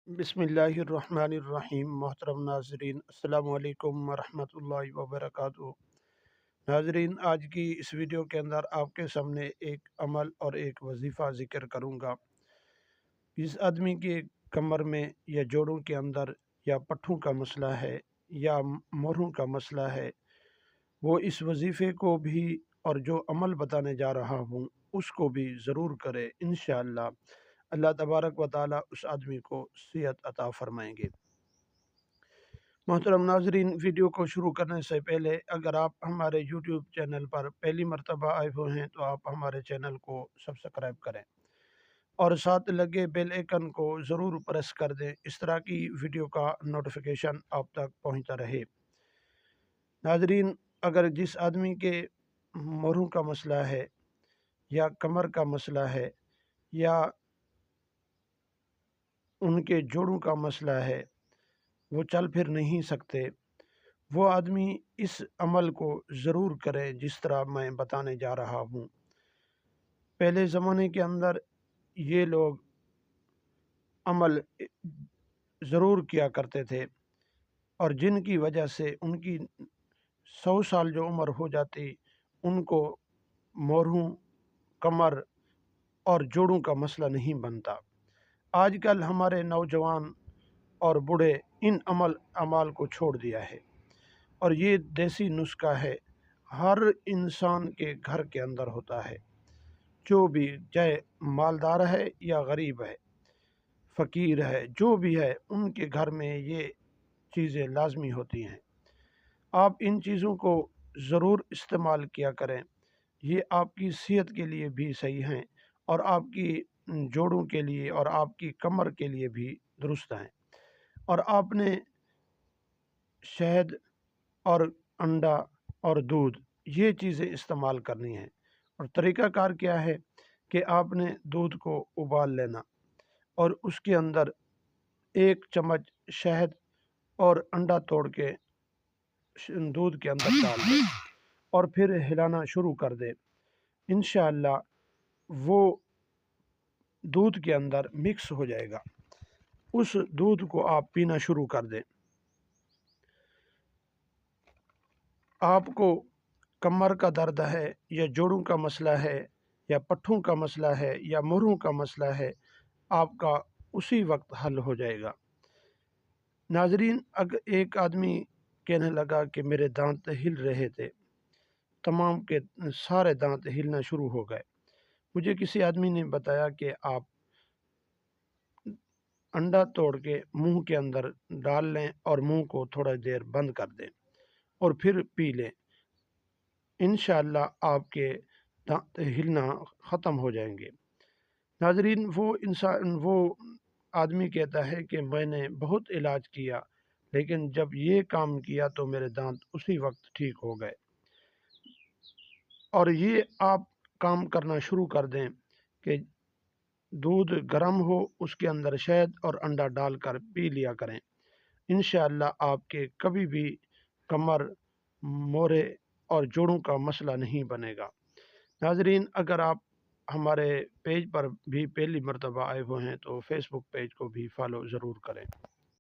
बिस्मिल्लाहिर्रहमानिर्रहीम। मोहतरम नाजरीन, अस्सलाम वालेकुम वरहमतुल्लाहि वबरकातुहू। नाजरीन, आज की इस वीडियो के अंदर आपके सामने एक अमल और एक वजीफ़ा ज़िक्र करूँगा। जिस आदमी के कमर में या जोड़ों के अंदर या पट्ठों का मसला है या मोरों का मसला है, वो इस वजीफ़े को भी और जो अमल बताने जा रहा हूँ उसको भी ज़रूर करे। इंशाअल्लाह अल्लाह तबारक व ताला उस आदमी को सेहत अता फरमाएंगे। मोहतरम नाजरीन, वीडियो को शुरू करने से पहले अगर आप हमारे यूट्यूब चैनल पर पहली मरतबा आए हुए हैं तो आप हमारे चैनल को सब्सक्राइब करें और साथ लगे बेल आइकन को ज़रूर प्रेस कर दें। इस तरह की वीडियो का नोटिफिकेशन आप तक पहुंचता रहे। नाजरीन, अगर जिस आदमी के मोरों का मसला है या कमर का मसला है या उनके जोड़ों का मसला है, वो चल फिर नहीं सकते, वो आदमी इस अमल को ज़रूर करे जिस तरह मैं बताने जा रहा हूँ। पहले ज़माने के अंदर ये लोग अमल ज़रूर किया करते थे और जिनकी वजह से उनकी 100 साल जो उम्र हो जाती, उनको मोरों, कमर और जोड़ों का मसला नहीं बनता। आजकल हमारे नौजवान और बूढ़े इन अमाल को छोड़ दिया है और ये देसी नुस्खा है, हर इंसान के घर के अंदर होता है। जो भी, चाहे मालदार है या गरीब है, फ़कीर है, जो भी है, उनके घर में ये चीज़ें लाजमी होती हैं। आप इन चीज़ों को ज़रूर इस्तेमाल किया करें। ये आपकी सेहत के लिए भी सही हैं और आपकी जोड़ों के लिए और आपकी कमर के लिए भी दुरुस्त हैं। और आपने शहद और अंडा और दूध, ये चीज़ें इस्तेमाल करनी है। और तरीक़ाकार क्या है कि आपने दूध को उबाल लेना और उसके अंदर 1 चम्मच शहद और अंडा तोड़ के दूध के अंदर डाल दें और फिर हिलाना शुरू कर दें। इंशाअल्लाह वो दूध के अंदर मिक्स हो जाएगा। उस दूध को आप पीना शुरू कर दें। आपको कमर का दर्द है या जोड़ों का मसला है या पट्ठों का मसला है या मोरों का मसला है, आपका उसी वक्त हल हो जाएगा। नाजरीन, अगर एक आदमी कहने लगा कि मेरे दांत हिल रहे थे, तमाम के सारे दांत हिलना शुरू हो गए। मुझे किसी आदमी ने बताया कि आप अंडा तोड़ के मुंह के अंदर डाल लें और मुंह को थोड़ा देर बंद कर दें और फिर पी लें। इंशाअल्लाह आपके दांत हिलना ख़त्म हो जाएंगे। नाजरीन, वो आदमी कहता है कि मैंने बहुत इलाज किया, लेकिन जब ये काम किया तो मेरे दांत उसी वक्त ठीक हो गए। और ये आप काम करना शुरू कर दें कि दूध गर्म हो, उसके अंदर शहद और अंडा डालकर पी लिया करें। इंशाअल्लाह आपके कभी भी कमर, मोरे और जोड़ों का मसला नहीं बनेगा। नाजरीन, अगर आप हमारे पेज पर भी पहली मरतबा आए हुए हैं तो फेसबुक पेज को भी फॉलो ज़रूर करें।